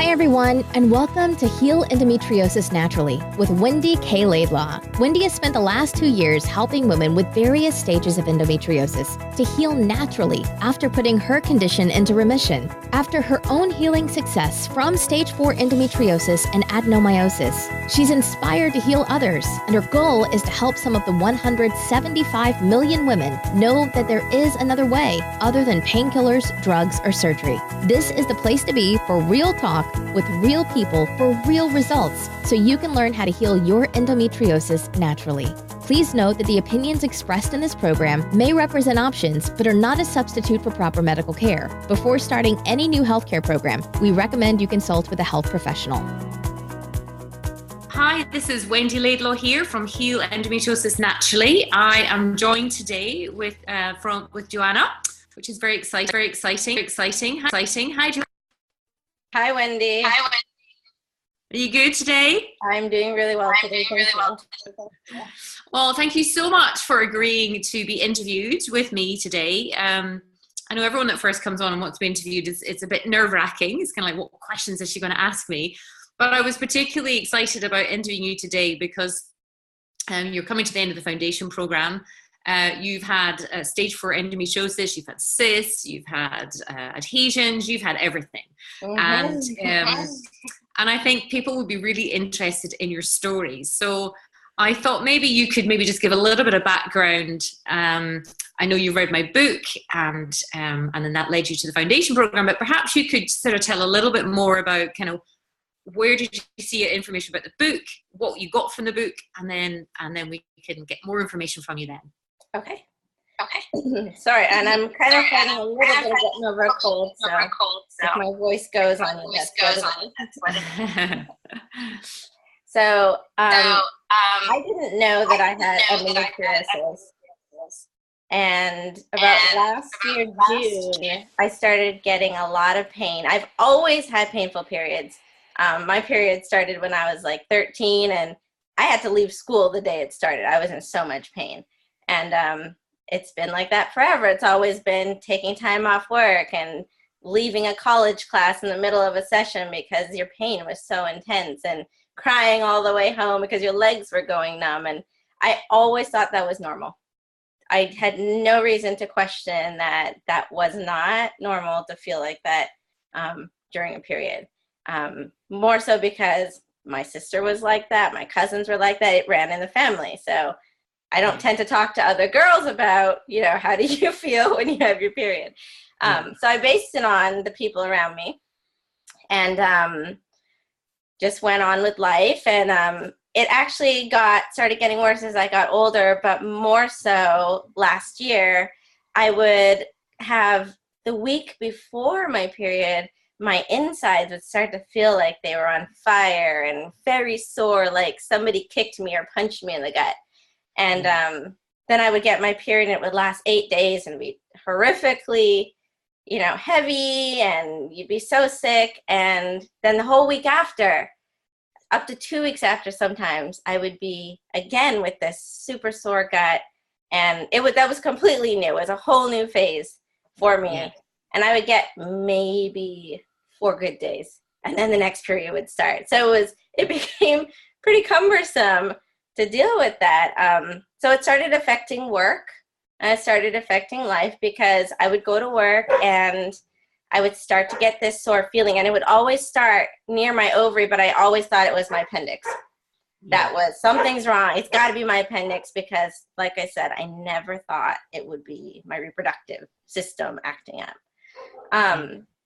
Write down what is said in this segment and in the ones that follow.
Hi, everyone, and welcome to Heal Endometriosis Naturally with Wendy K. Laidlaw. Wendy has spent the last 2 years helping women with various stages of endometriosis to heal naturally after putting her condition into remission. After her own healing success from stage 4 endometriosis and adenomyosis, she's inspired to heal others, and her goal is to help some of the 175 million women know that there is another way other than painkillers, drugs, or surgery. This is the place to be for real talk with real people for real results, so you can learn how to heal your endometriosis naturally. Please note that the opinions expressed in this program may represent options, but are not a substitute for proper medical care. Before starting any new healthcare program, we recommend you consult with a health professional. Hi, this is Wendy Laidlaw here from Heal Endometriosis Naturally. I am joined today with Joanna, which is very exciting. Hi, Joanna. Hi, Wendy. Are you good today? I'm doing really well today. Thank you. Well, thank you so much for agreeing to be interviewed with me today. I know everyone that first comes on and wants to be interviewed, it's a bit nerve-wracking. It's kind of like, what questions is she going to ask me? But I was particularly excited about interviewing you today because you're coming to the end of the foundation program. You've had stage 4 endometriosis, you've had cysts, you've had adhesions, you've had everything. Mm-hmm. And I think people would be really interested in your stories. So I thought maybe you could just give a little bit of background. I know you read my book and then that led you to the foundation program, but perhaps you could sort of tell a little bit more about kind of where did you see information about the book, what you got from the book, and then we can get more information from you then. Okay. Sorry, and I'm kind of fighting a little bit of getting over a cold, so if my voice goes on you, that's what it is. So, I didn't know that I had endometriosis, and about last year, June, I started getting a lot of pain. I've always had painful periods. My period started when I was like 13, and I had to leave school the day it started. I was in so much pain. And it's been like that forever. It's always been taking time off work and leaving a college class in the middle of a session because your pain was so intense, and crying all the way home because your legs were going numb. And I always thought that was normal. I had no reason to question that was not normal to feel like that during a period. More so because my sister was like that, my cousins were like that, it ran in the family. So I don't tend to talk to other girls about, how do you feel when you have your period? So I based it on the people around me and just went on with life. And it actually started getting worse as I got older, but more so last year, I would have the week before my period, my insides would start to feel like they were on fire and very sore, like somebody kicked me or punched me in the gut. And then I would get my period, and it would last 8 days and be horrifically, heavy, and you'd be so sick. And then the whole week after, up to 2 weeks after sometimes, I would be again with this super sore gut. And that was completely new. It was a whole new phase for me. Yeah. And I would get maybe 4 good days, and then the next period would start. So it became pretty cumbersome to deal with that. So it started affecting work, and it started affecting life because I would go to work and I would start to get this sore feeling, and it would always start near my ovary, but I always thought it was my appendix. That was something's wrong. It's got to be my appendix because, like I said, I never thought it would be my reproductive system acting up.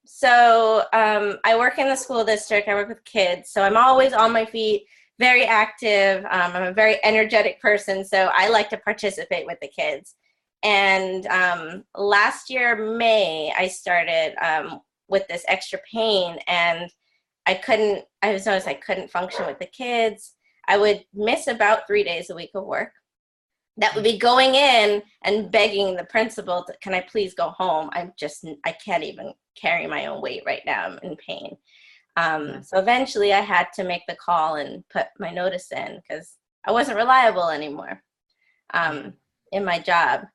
So I work in the school district. I work with kids, so I'm always on my feet, very active. I'm a very energetic person, so I like to participate with the kids. And last year, May, I started with this extra pain, and I noticed I couldn't function with the kids. I would miss about 3 days a week of work. That would be going in and begging the principal, can I please go home? I can't even carry my own weight right now. I'm in pain. So eventually I had to make the call and put my notice in because I wasn't reliable anymore in my job,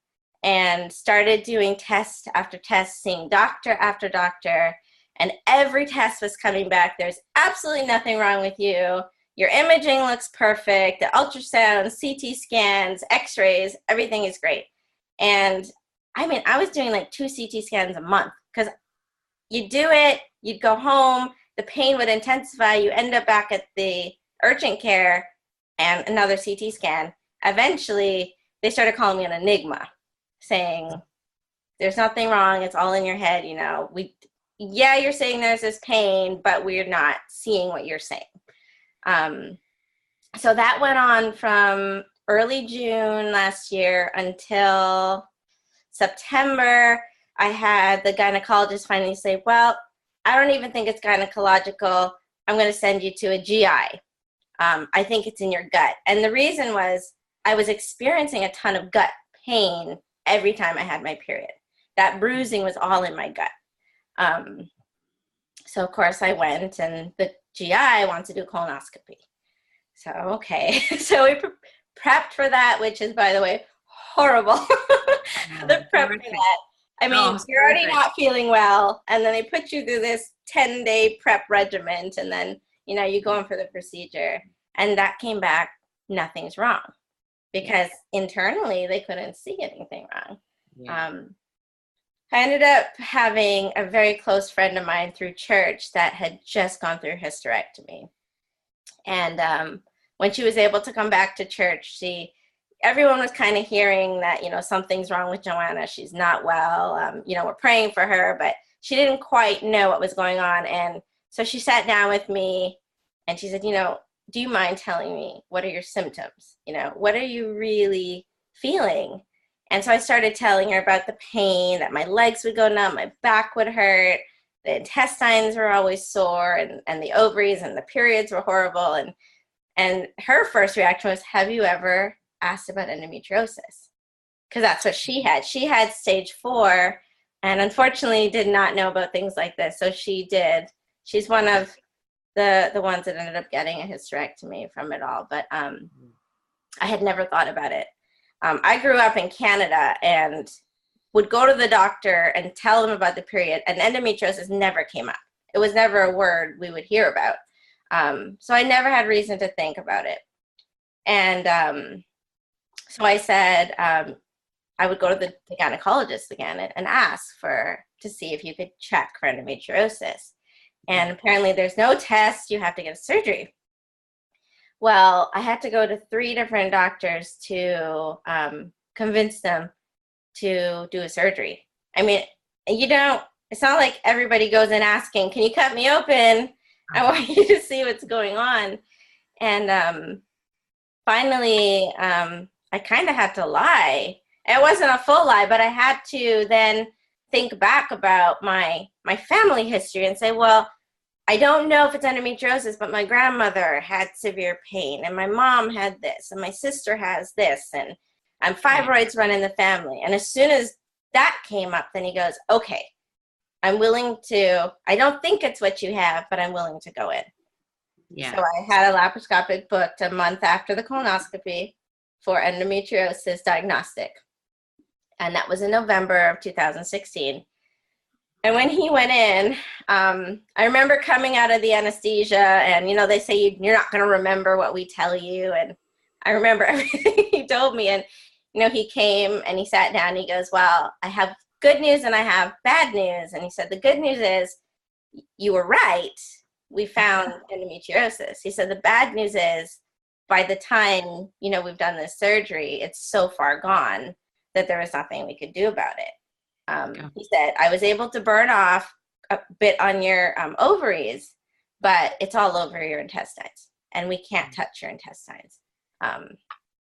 and started doing test after test, seeing doctor after doctor. And every test was coming back. There's absolutely nothing wrong with you. Your imaging looks perfect. The ultrasounds, CT scans, x-rays, everything is great. And I mean, I was doing like 2 CT scans a month because you do it, you'd go home, the pain would intensify, you end up back at the urgent care and another CT scan. Eventually, they started calling me an enigma, saying, there's nothing wrong, it's all in your head, you know. Yeah, you're saying there's this pain, but we're not seeing what you're saying. So that went on from early June last year until September. I had the gynecologist finally say, well, I don't even think it's gynecological. I'm going to send you to a GI. I think it's in your gut. And the reason was I was experiencing a ton of gut pain every time I had my period. That bruising was all in my gut. So of course I went, and the GI wants to do colonoscopy. So, okay. So we prepped for that, which is, by the way, horrible. The prep for that. I mean, you're already not feeling well, and then they put you through this 10-day prep regimen, and then, you know, you go in for the procedure. And that came back, nothing's wrong. Because internally, they couldn't see anything wrong. Yeah. I ended up having a very close friend of mine through church that had just gone through hysterectomy. And when she was able to come back to church, everyone was kind of hearing that, you know, something's wrong with Joanna. She's not well. You know, we're praying for her, but she didn't quite know what was going on. And so she sat down with me and she said, you know, do you mind telling me what are your symptoms? You know, what are you really feeling? And so I started telling her about the pain, that my legs would go numb, my back would hurt, the intestines were always sore, and the ovaries and the periods were horrible. And her first reaction was, have you ever asked about endometriosis? Because that's what she had. She had stage 4 and unfortunately did not know about things like this. So she did. She's one of the ones that ended up getting a hysterectomy from it all. But I had never thought about it. I grew up in Canada and would go to the doctor and tell them about the period, and endometriosis never came up. It was never a word we would hear about. So I never had reason to think about it. And so I said I would go to the gynecologist again and ask to see if you could check for endometriosis. And apparently there's no test, you have to get a surgery. Well, I had to go to 3 different doctors to convince them to do a surgery. I mean, it's not like everybody goes in asking, can you cut me open? I want you to see what's going on. And finally, I kind of had to lie. It wasn't a full lie, but I had to then think back about my family history and say, well, I don't know if it's endometriosis, but my grandmother had severe pain, and my mom had this, and my sister has this, and fibroids run in the family. And as soon as that came up, then he goes, okay, I'm willing to, I don't think it's what you have, but I'm willing to go in. Yeah. So I had a laparoscopic booked a month after the colonoscopy for endometriosis diagnostic. And that was in November of 2016. And when he went in, I remember coming out of the anesthesia, and, you know, they say you're not going to remember what we tell you. And I remember everything he told me. And, you know, he came and he sat down and he goes, well, I have good news and I have bad news. And he said, the good news is you were right. We found endometriosis. He said, the bad news is by the time, you know, we've done this surgery, it's so far gone that there was nothing we could do about it. He said, I was able to burn off a bit on your ovaries, but it's all over your intestines, and we can't touch your intestines.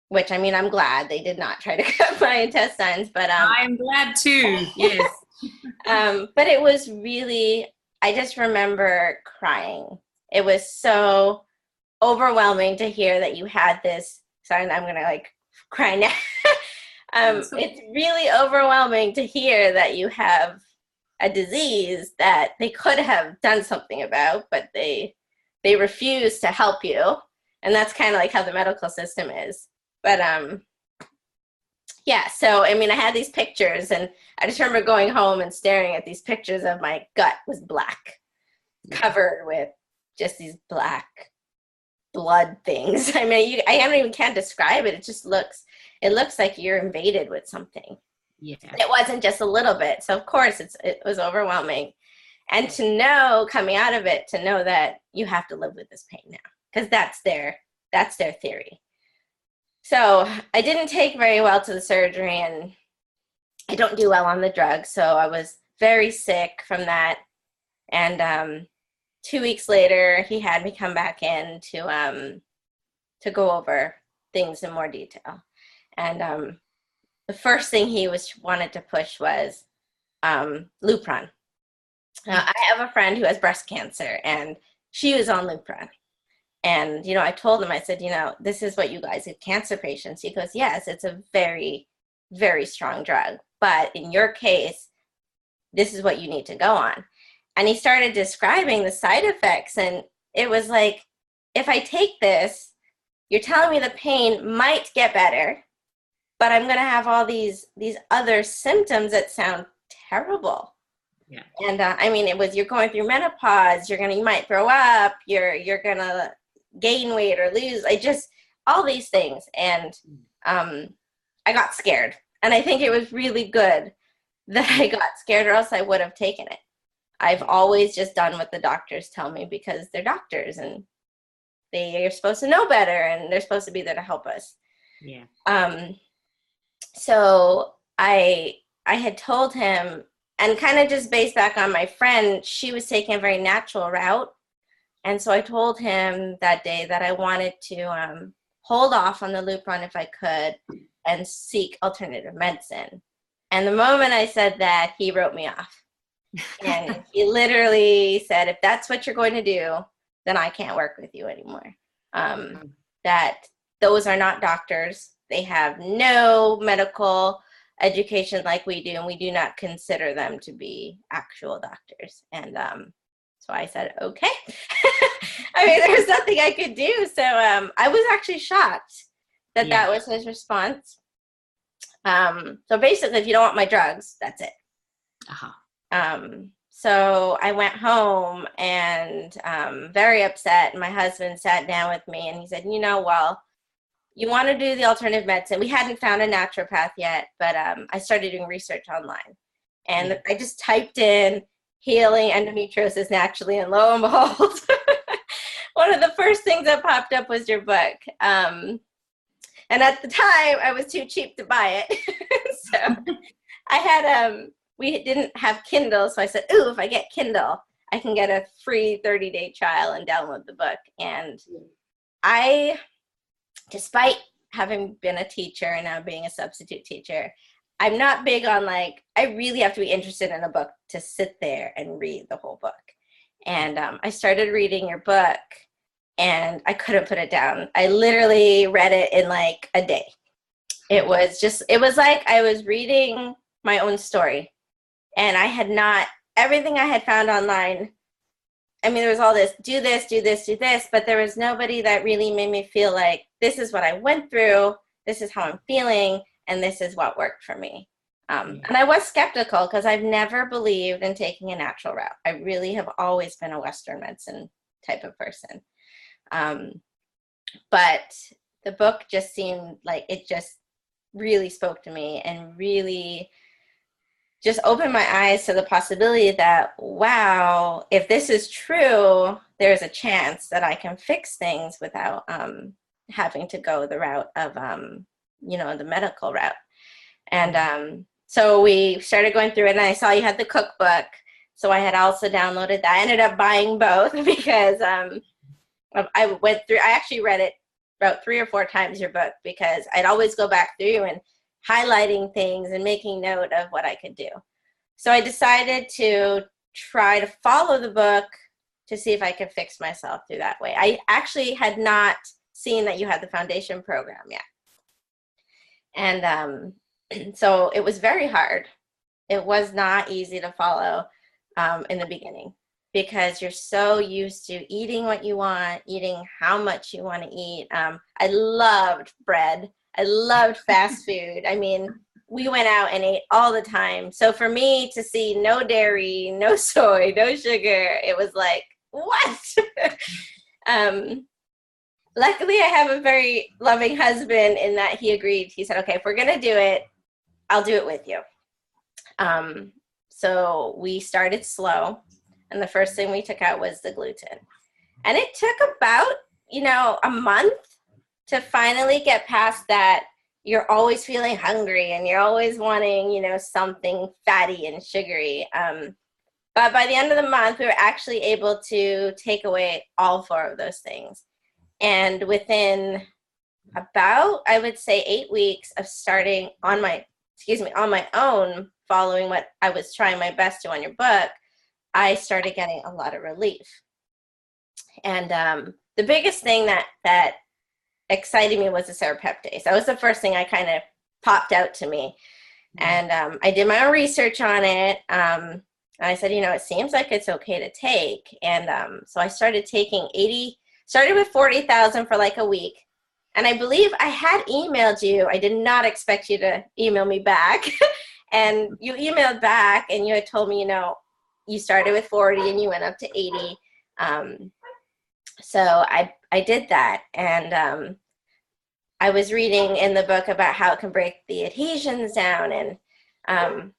Which, I mean, I'm glad they did not try to cut my intestines, but I'm glad too. Yes. But it was really, I just remember crying. It was so overwhelming to hear that you had this. Sorry, I'm gonna like cry now. It's really overwhelming to hear that you have a disease that they could have done something about, but they refuse to help you. And that's kind of like how the medical system is. But Yeah, so I mean, I had these pictures, and I just remember going home and staring at these pictures of my gut was black, covered with just these black blood things. I mean, can't describe it. It looks like you're invaded with something. Yeah. It wasn't just a little bit. So of course it was overwhelming. And to know, coming out of it, to know that you have to live with this pain now, because that's their theory. So I didn't take very well to the surgery, and I don't do well on the drugs. So I was very sick from that. And 2 weeks later, he had me come back in to go over things in more detail. And the first thing he wanted to push was Lupron. I have a friend who has breast cancer, and she was on Lupron. And, I told him, I said, this is what you guys give cancer patients. He goes, yes, it's a very, very strong drug. But in your case, this is what you need to go on. And he started describing the side effects. And it was like, if I take this, you're telling me the pain might get better, but I'm going to have all these other symptoms that sound terrible. Yeah. And I mean, it was, you're going through menopause, you might throw up, you're going to gain weight or lose, all these things. And I got scared. And I think it was really good that I got scared, or else I would have taken it. I've always just done what the doctors tell me, because they're doctors and they are supposed to know better, and they're supposed to be there to help us. Yeah. So I had told him, and kind of just based back on my friend, she was taking a very natural route. And so I told him that day that I wanted to hold off on the Lupron if I could and seek alternative medicine. And the moment I said that, he wrote me off. And he literally said, if that's what you're going to do, then I can't work with you anymore. That those are not doctors. They have no medical education like we do, and we do not consider them to be actual doctors. And so I said, okay. I mean, there was nothing I could do. So I was actually shocked that that was his response. So basically, if you don't want my drugs, that's it. So I went home and very upset. My husband sat down with me and he said, well, you want to do the alternative medicine. We hadn't found a naturopath yet, but I started doing research online. And I just typed in healing endometriosis naturally, and lo and behold, one of the first things that popped up was your book. And at the time, I was too cheap to buy it. So I had, we didn't have Kindle, so I said, ooh, if I get Kindle, I can get a free 30-day trial and download the book. And despite having been a teacher and now being a substitute teacher, I'm not big on I really have to be interested in a book to sit there and read the whole book. And I started reading your book and I couldn't put it down. I literally read it in a day. It was like I was reading my own story. And I had not, everything I had found online, I mean, there was all this, do this, do this, do this, but there was nobody that really made me feel like this is what I went through, this is how I'm feeling, and this is what worked for me. And I was skeptical because I've never believed in taking a natural route. I really have always been a Western medicine type of person. But the book just seemed like it just really spoke to me and really just opened my eyes to the possibility that, wow, if this is true, there's a chance that I can fix things without having to go the route of, the medical route. And so we started going through it, and I saw you had the cookbook. So I had also downloaded that. I ended up buying both because I went through, I actually read it about 3 or 4 times, your book, because I'd always go back through and highlighting things and making note of what I could do. So I decided to try to follow the book to see if I could fix myself through that way. I actually had not seen that you had the foundation program yet. And so it was very hard. It was not easy to follow in the beginning because you're so used to eating what you want, eating how much you want to eat. I loved bread. I loved fast food. I mean, we went out and ate all the time. So for me to see no dairy, no soy, no sugar, it was like, what? Luckily, I have a very loving husband in that he agreed. He said, okay, if we're going to do it, I'll do it with you. So we started slow. And the first thing we took out was the gluten. And it took about, a month to finally get past that. You're always feeling hungry and you're always wanting, something fatty and sugary. But by the end of the month, we were actually able to take away all 4 of those things. And within about, I would say, 8 weeks of starting on my own, following what I was trying my best to on your book, I started getting a lot of relief. And the biggest thing that excited me was the serapeptase. That was the first thing I kind of popped out to me. And I did my own research on it. And I said, it seems like it's okay to take. And so I started taking started with 40,000 for like a week. And I believe I had emailed you. I did not expect you to email me back. And you emailed back and you had told me, you started with 40 and you went up to 80. So I did that. And I was reading in the book about how it can break the adhesions down. And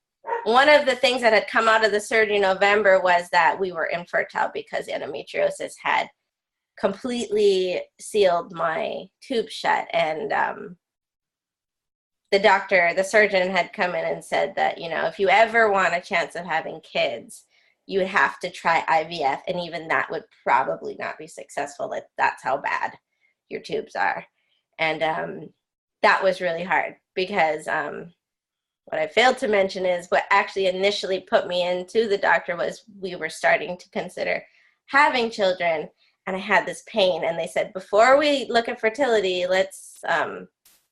one of the things that had come out of the surgery in November was that we were infertile because endometriosis had completely sealed my tube shut. And the surgeon had come in and said that, if you ever want a chance of having kids, you would have to try IVF. And even that would probably not be successful. That's how bad your tubes are. And that was really hard because what I failed to mention is what actually initially put me into the doctor was we were starting to consider having children. And I had this pain, and they said, before we look at fertility,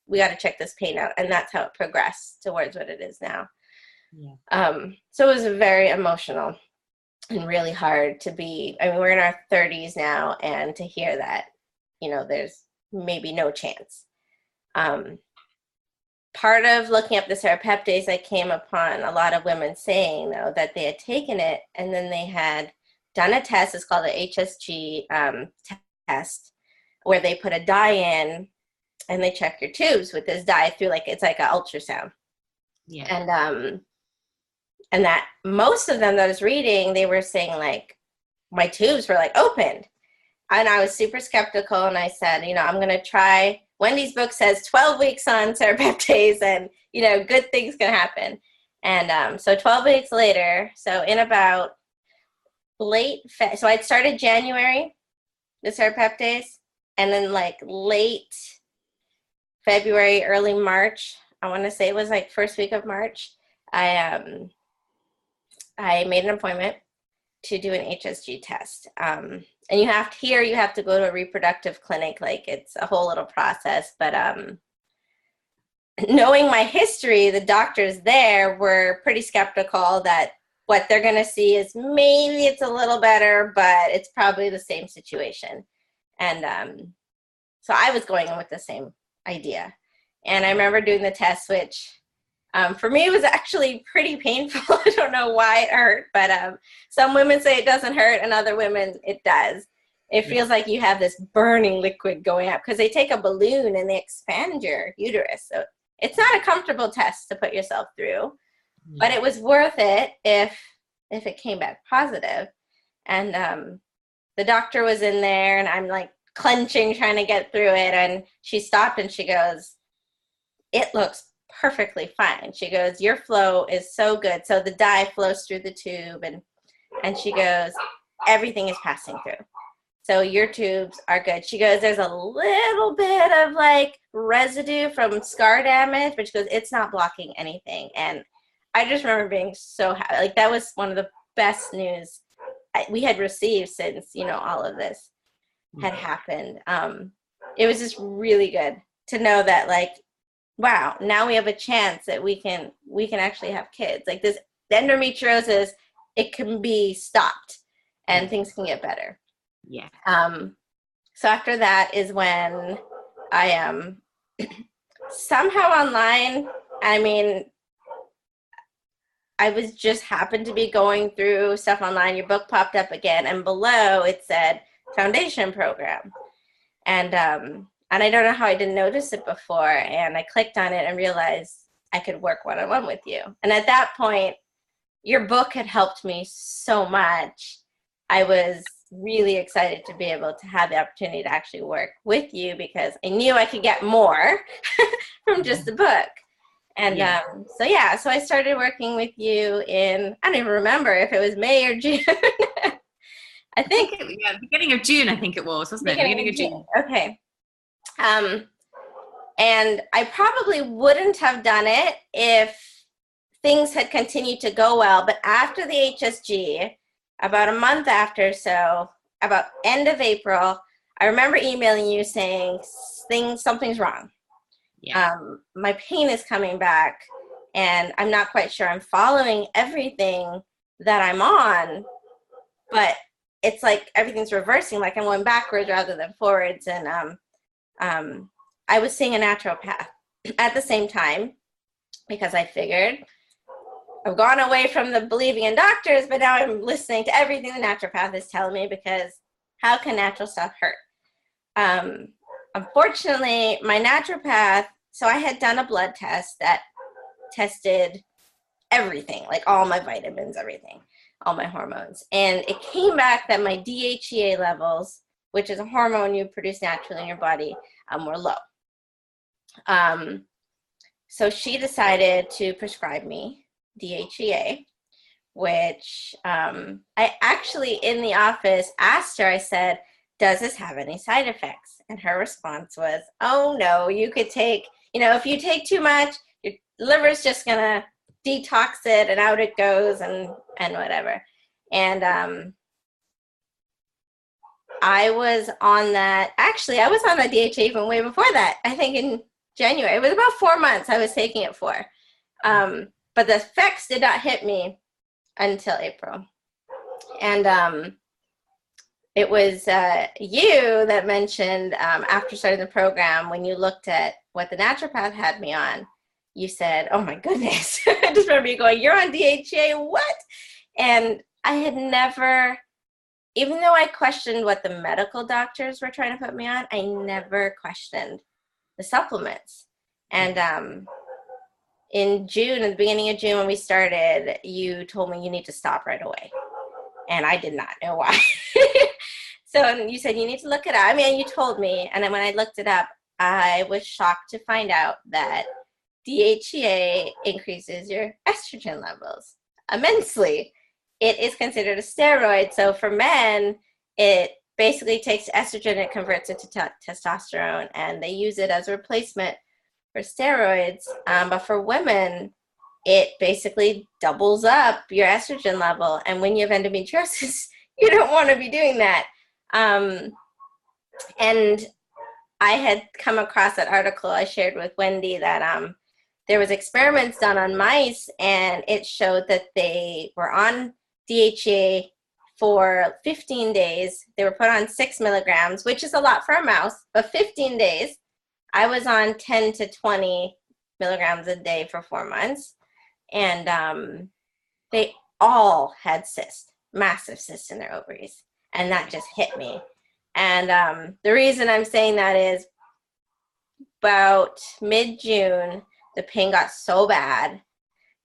we got to check this pain out. And that's how it progressed towards what it is now. Yeah. So it was very emotional and really hard to be, we're in our 30s now, and to hear that, there's maybe no chance. Part of looking up the serapeptase, I came upon a lot of women saying, though, that they had taken it and then they had done a test. It's called the HSG test, where they put a dye in and they check your tubes with this dye through it's like an ultrasound. Yeah. And that most of them that I was reading, they were saying my tubes were opened. And I was super skeptical, and I said, I'm going to try. Wendy's book says 12 weeks on serapeptase and, good things can happen. And so 12 weeks later, so in about so I'd started January, the serapeptase, and then late February, early March, I want to say it was first week of March, I made an appointment to do an HSG test. And you have to go to a reproductive clinic. It's a whole little process, but knowing my history, the doctors there were pretty skeptical that what they're going to see is maybe it's a little better, but it's probably the same situation. And so I was going in with the same idea. And I remember doing the test, which for me, it was actually pretty painful. I don't know why it hurt, but some women say it doesn't hurt, and other women, it does. It feels like you have this burning liquid going up because they take a balloon and they expand your uterus. So it's not a comfortable test to put yourself through, but it was worth it if it came back positive. And the doctor was in there, and I'm clenching, trying to get through it. And she stopped and she goes, "It looks perfectly fine." She goes, "Your flow is so good." So the dye flows through the tube, and she goes, "Everything is passing through. So your tubes are good." She goes, "There's a little bit of residue from scar damage," but she goes, "It's not blocking anything." And I just remember being so happy. That was one of the best news we had received since, all of this had happened. It was just really good to know that wow, now we have a chance that we can actually have kids. This endometriosis, it can be stopped and things can get better. Yeah. So after that is when I somehow online, I mean, I was just happened to be going through stuff online. Your book popped up again, and below it said foundation program. And I don't know how I didn't notice it before. And I clicked on it and realized I could work one-on-one with you. And at that point, your book had helped me so much. I was really excited to be able to have the opportunity to actually work with you, because I knew I could get more from just the book. And so I started working with you in, I don't even remember if it was May or June. I think beginning of June, I think it was, wasn't it? Beginning of June. Okay. And I probably wouldn't have done it if things had continued to go well. But after the HSG, about a month after, so about end of April, I remember emailing you saying something's wrong. Yeah. My pain is coming back, and I'm not quite sure I'm following everything that I'm on, but it's like everything's reversing, like I'm going backwards rather than forwards. And I was seeing a naturopath at the same time, because I figured I've gone away from the believing in doctors, but now I'm listening to everything the naturopath is telling me, because how can natural stuff hurt? Unfortunately, my naturopath, so I had done a blood test that tested everything, like all my vitamins, everything, all my hormones. And it came back that my DHEA levels, which is a hormone you produce naturally in your body, were low. So she decided to prescribe me DHEA, which I actually in the office asked her, I said, does this have any side effects? And her response was, oh no, you could take, if you take too much, your liver's just gonna detox it and out it goes and whatever. And I was on that, actually I was on that DHA even way before that. I think in January, it was about 4 months I was taking it for. But the effects did not hit me until April. And it was you that mentioned after starting the program, when you looked at what the naturopath had me on, you said, oh my goodness. I just remember you going, you're on DHA, what? And I had never, even though I questioned what the medical doctors were trying to put me on, I never questioned the supplements. And in June, at the beginning of June when we started, you told me you need to stop right away. And I did not know why. So you said you need to look it up. I mean, you told me, and then when I looked it up, I was shocked to find out that DHEA increases your estrogen levels immensely. It is considered a steroid. So for men, it basically takes estrogen and converts it to testosterone, and they use it as a replacement for steroids. But for women, it basically doubles up your estrogen level. And when you have endometriosis, you don't want to be doing that. And I had come across that article I shared with Wendy that there was experiments done on mice, and it showed that they were on DHEA for 15 days. They were put on 6 milligrams, which is a lot for a mouse, but 15 days. I was on 10 to 20 milligrams a day for 4 months. And they all had cysts, massive cysts in their ovaries. And that just hit me. And the reason I'm saying that is about mid-June, the pain got so bad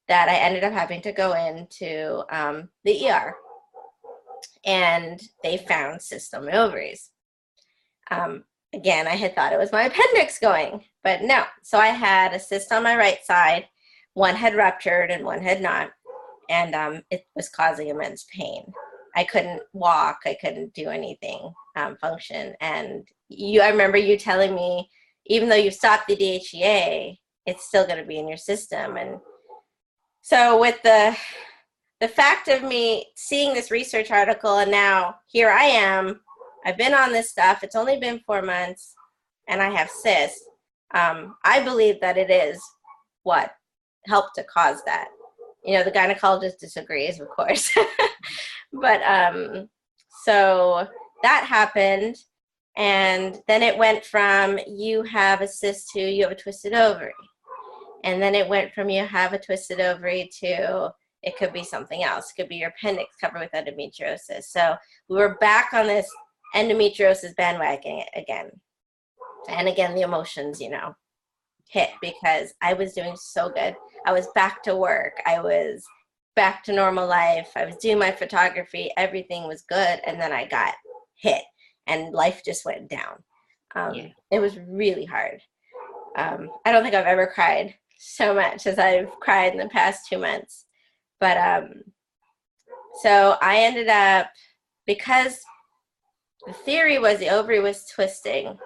that I ended up having to go into the ER. And they found cysts on my ovaries. Again, I had thought it was my appendix going, but no. So I had a cyst on my right side. One had ruptured and one had not. And it was causing immense pain. I couldn't walk. I couldn't do anything, function. And I remember you telling me, even though you stopped the DHEA, it's still going to be in your system. And so with the fact of me seeing this research article, and now here I am, I've been on this stuff. It's only been 4 months, and I have cysts. I believe that it is what helped to cause that. The gynecologist disagrees, of course. But so that happened. And then it went from you have a cyst to you have a twisted ovary. And then it went from you have a twisted ovary to it could be something else. It could be your appendix covered with endometriosis. So we were back on this endometriosis bandwagon again. And again, the emotions, you know, hit because I was doing so good. I was back to work. I was back to normal life. I was doing my photography. Everything was good. And then I got hit and life just went down. It was really hard. I don't think I've ever cried so much as I've cried in the past 2 months. But so I ended up, because the theory was the ovary was twisting,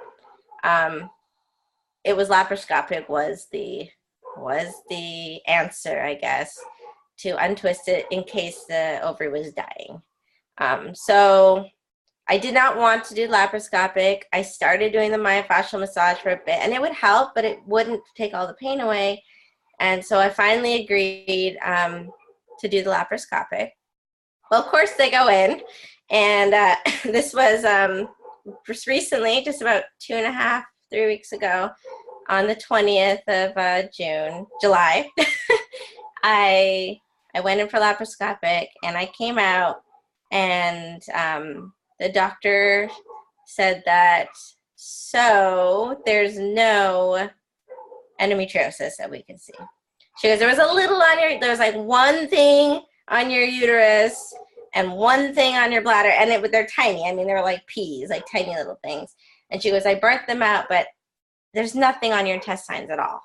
it was laparoscopic was the answer, I guess, to untwist it in case the ovary was dying. So I did not want to do laparoscopic. I started doing the myofascial massage for a bit, and it would help, but it wouldn't take all the pain away. And so I finally agreed to do the laparoscopic. Well, of course they go in, and this was just recently, just about 2.5, 3 weeks ago, on the 20th of July. I went in for laparoscopic, and I came out, and the doctor said that, so there's no endometriosis that we can see. She goes, there was a little on your, there was like one thing on your uterus and one thing on your bladder, and they're tiny. I mean, they're like peas, like tiny little things. And she goes, I burnt them out, but there's nothing on your intestines at all.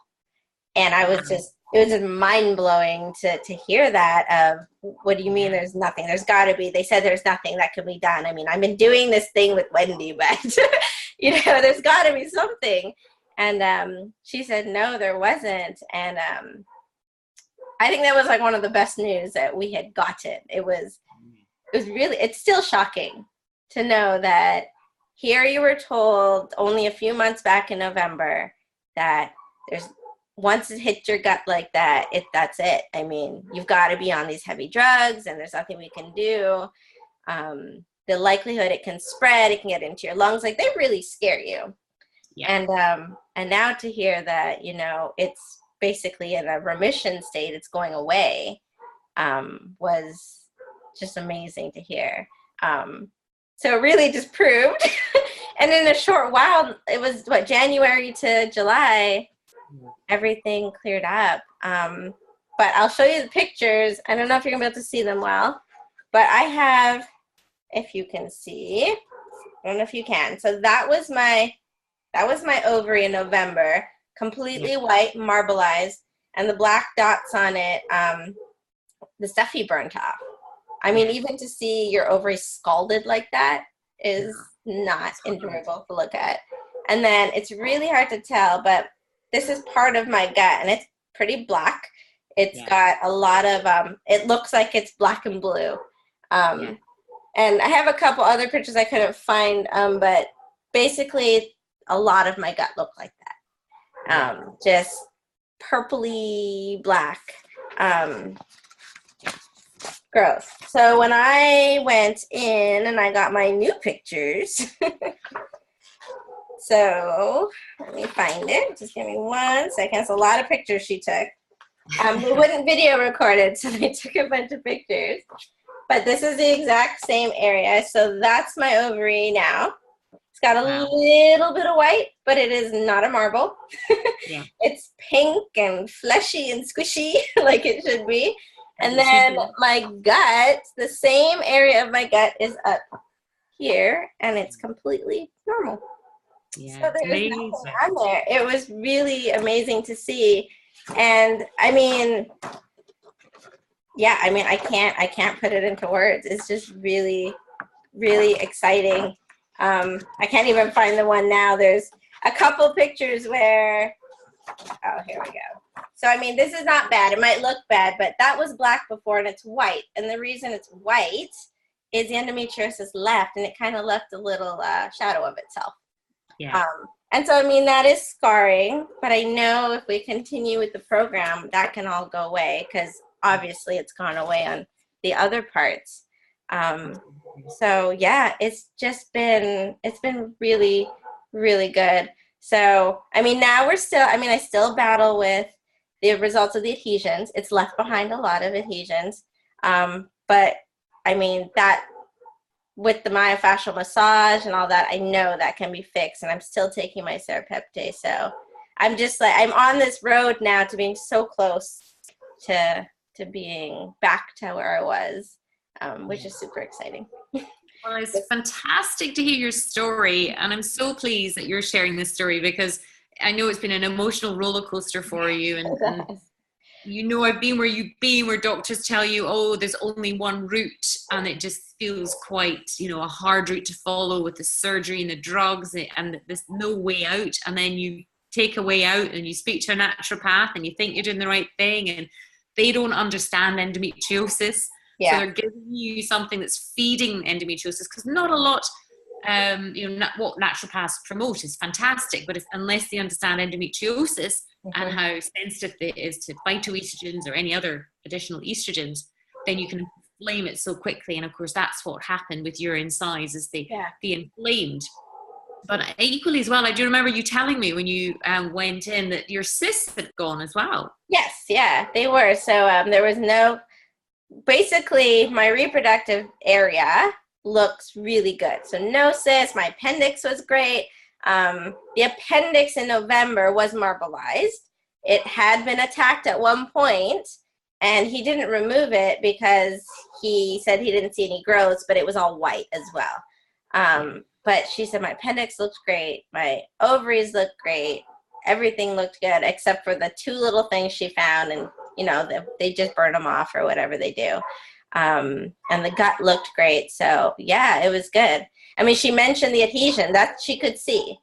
And I was just, it was just mind-blowing to hear that of, what do you mean there's nothing? There's got to be. They said there's nothing that could be done. I mean, I've been doing this thing with Wendy, but, you know, there's got to be something. And she said, no, there wasn't. And I think that was like one of the best news that we had gotten. It was really, it's still shocking to know that here you were told only a few months back in November that there's, once it hits your gut like that, that's it. I mean, you've got to be on these heavy drugs and there's nothing we can do. The likelihood it can spread, it can get into your lungs, like they really scare you. Yeah. And now to hear that, you know, it's basically in a remission state, it's going away, was just amazing to hear. So it really just proved, and in a short while, it was what, January to July, everything cleared up. But I'll show you the pictures. I don't know if you're gonna be able to see them well, but I have, if you can see, I don't know if you can. So that was my ovary in November, completely white, marbleized, and the black dots on it, the stuff he burnt off. I mean, even to see your ovary scalded like that is not enjoyable to look at. And then it's really hard to tell, but this is part of my gut, and it's pretty black. It's got a lot of, it looks like it's black and blue. And I have a couple other pictures I couldn't find, but basically a lot of my gut looked like that. Just purpley black. Gross. So when I went in and I got my new pictures, so let me find it. Just give me 1 second. It's a lot of pictures she took. We wouldn't video record it, so they took a bunch of pictures. But this is the exact same area. So that's my ovary now. It's got a little bit of white, but it is not a marble. It's pink and fleshy and squishy like it should be. And then my gut, the same area of my gut is up here, and it's completely normal. So there's nothing on there. It was really amazing to see. And I mean, I can't put it into words. It's just really, really exciting. I can't even find the one now. There's a couple pictures where, oh, here we go. So, I mean, this is not bad. It might look bad, but that was black before, and it's white. And the reason it's white is the endometriosis left, and it kind of left a little shadow of itself. And so, I mean, that is scarring, but I know if we continue with the program, that can all go away, because obviously it's gone away on the other parts. So yeah, it's been really, really good. So, I mean, now I still battle with the results of the adhesions. It's left behind a lot of adhesions. But I mean, that with the myofascial massage and all that, I know that can be fixed, and I'm still taking my serapeptase. So I'm just like, I'm on this road now to being so close to being back to where I was, which is super exciting. Well, it's fantastic to hear your story, and I'm so pleased that you're sharing this story, because I know it's been an emotional roller coaster for you, and you know, I've been where you've been, where doctors tell you, oh, there's only one route, and it just feels quite, you know, a hard route to follow with the surgery and the drugs, and there's no way out. And then you take a way out and you speak to a naturopath and you think you're doing the right thing, and they don't understand endometriosis. Yeah. So they're giving you something that's feeding endometriosis, because not a lot, you know, what naturopaths promote is fantastic, but unless they understand endometriosis and how sensitive it is to phytoestrogens or any other additional estrogens, then you can inflame it so quickly. And of course, that's what happened with your insides, is they inflamed. But equally as well, I do remember you telling me when you went in that your cysts had gone as well. Yes, yeah, they were. So there was basically my reproductive area looks really good. So no cysts, my appendix was great. The appendix in November was marbleized. It had been attacked at one point, and he didn't remove it because he said he didn't see any growths, but it was all white as well. But she said my appendix looked great, my ovaries looked great, everything looked good except for the two little things she found, and you know, they just burn them off or whatever they do. And the gut looked great. So yeah, it was good. I mean, she mentioned the adhesion that she could see,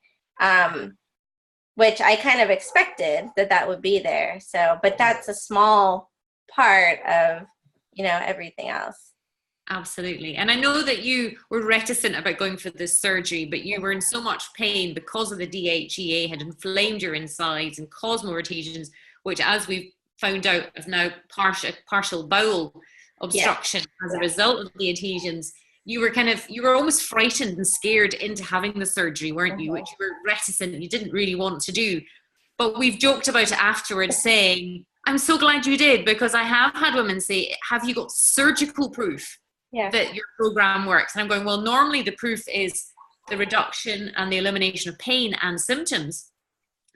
which I kind of expected that would be there. So, but that's a small part of, you know, everything else. Absolutely. And I know that you were reticent about going for this surgery, but you were in so much pain because of the DHEA had inflamed your insides and caused more adhesions, which, as we've found out, is now partial bowel obstruction as a result of the adhesions. You were almost frightened and scared into having the surgery, weren't you? Which you were reticent and you didn't really want to do. But we've joked about it afterwards, saying, I'm so glad you did, because I have had women say, have you got surgical proof that your program works? And I'm going, well, normally the proof is the reduction and the elimination of pain and symptoms.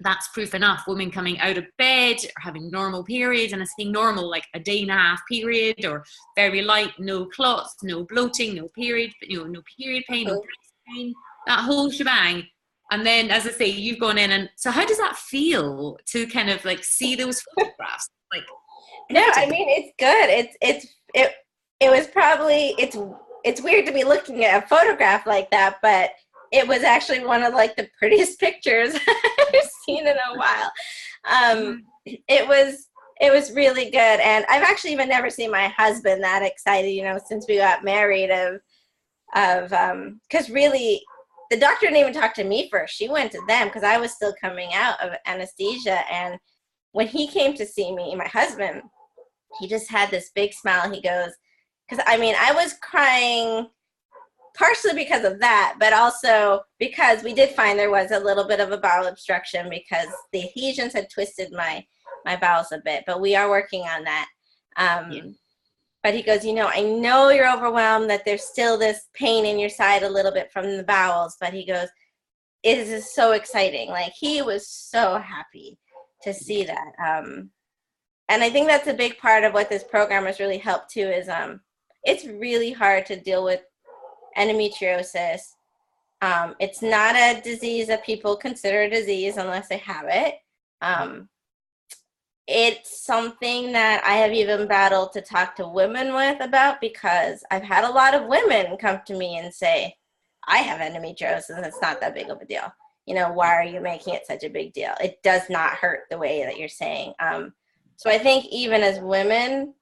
That's proof enough. Women coming out of bed or having normal periods, and I say normal, like a day and a half period, or very light, no clots, no bloating, no period, no period pain, no breast pain, that whole shebang. And then, as I say, you've gone in, and so how does that feel to kind of like see those photographs? Like, no, I mean, it's good. It was probably, it's weird to be looking at a photograph like that, but it was actually one of like the prettiest pictures I've seen in a while. It was really good. And I've actually even never seen my husband that excited, you know, since we got married because really the doctor didn't even talk to me first. She went to them because I was still coming out of anesthesia. And when he came to see me, my husband, he just had this big smile. He goes, because I mean, I was crying partially because of that, but also because we did find there was a little bit of a bowel obstruction because the adhesions had twisted my bowels a bit, but we are working on that. But he goes, you know, I know you're overwhelmed, that there's still this pain in your side a little bit from the bowels, but he goes, it is so exciting. Like, he was so happy to see that. And I think that's a big part of what this program has really helped too, is it's really hard to deal with endometriosis. It's not a disease that people consider a disease unless they have it. It's something that I have even battled to talk to women with about, because I've had a lot of women come to me and say, I have endometriosis and it's not that big of a deal. You know, why are you making it such a big deal? It does not hurt the way that you're saying. So I think even as women,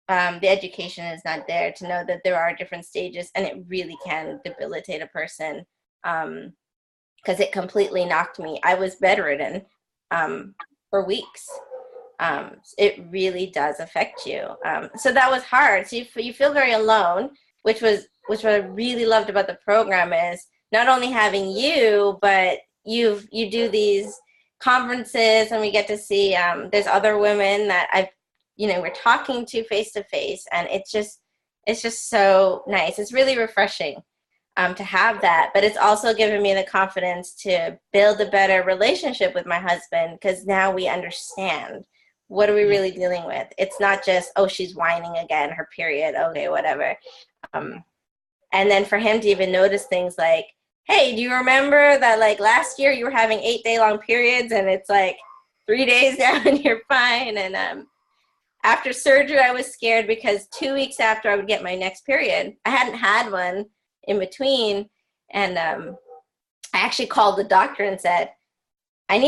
the education is not there to know that there are different stages, and it really can debilitate a person, because it completely knocked me. I was bedridden for weeks. It really does affect you. So that was hard. So you feel very alone, which what I really loved about the program is not only having you, but you do these conferences, and we get to see there's other women that we're talking to face to face, and it's just so nice. It's really refreshing to have that, but it's also given me the confidence to build a better relationship with my husband, because now we understand what are we really dealing with. It's not just, oh, she's whining again, her period, okay, whatever. And then for him to even notice things like, hey, do you remember that like last year you were having 8-day-long periods and it's like 3 days now and you're fine? And after surgery, I was scared because 2 weeks after I would get my next period, I hadn't had one in between. And I actually called the doctor and said, I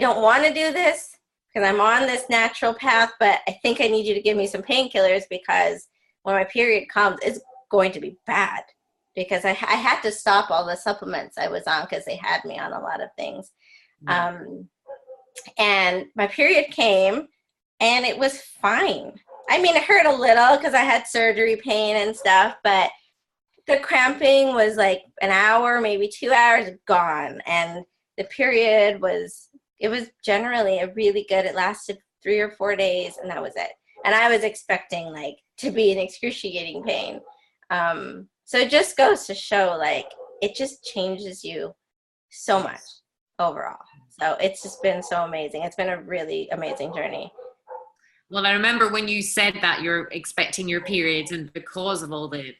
don't want to do this because I'm on this natural path, but I think I need you to give me some painkillers because when my period comes, it's going to be bad. Because I had to stop all the supplements I was on because they had me on a lot of things. And my period came and it was fine. I mean, it hurt a little because I had surgery pain and stuff, but the cramping was like an hour, maybe 2 hours gone. And the period was generally a really good, it lasted 3 or 4 days and that was it. And I was expecting like to be in excruciating pain. So it just goes to show, like, it just changes you so much overall. So it's just been so amazing. It's been a really amazing journey. Well, I remember when you said that you're expecting your periods, and because of all the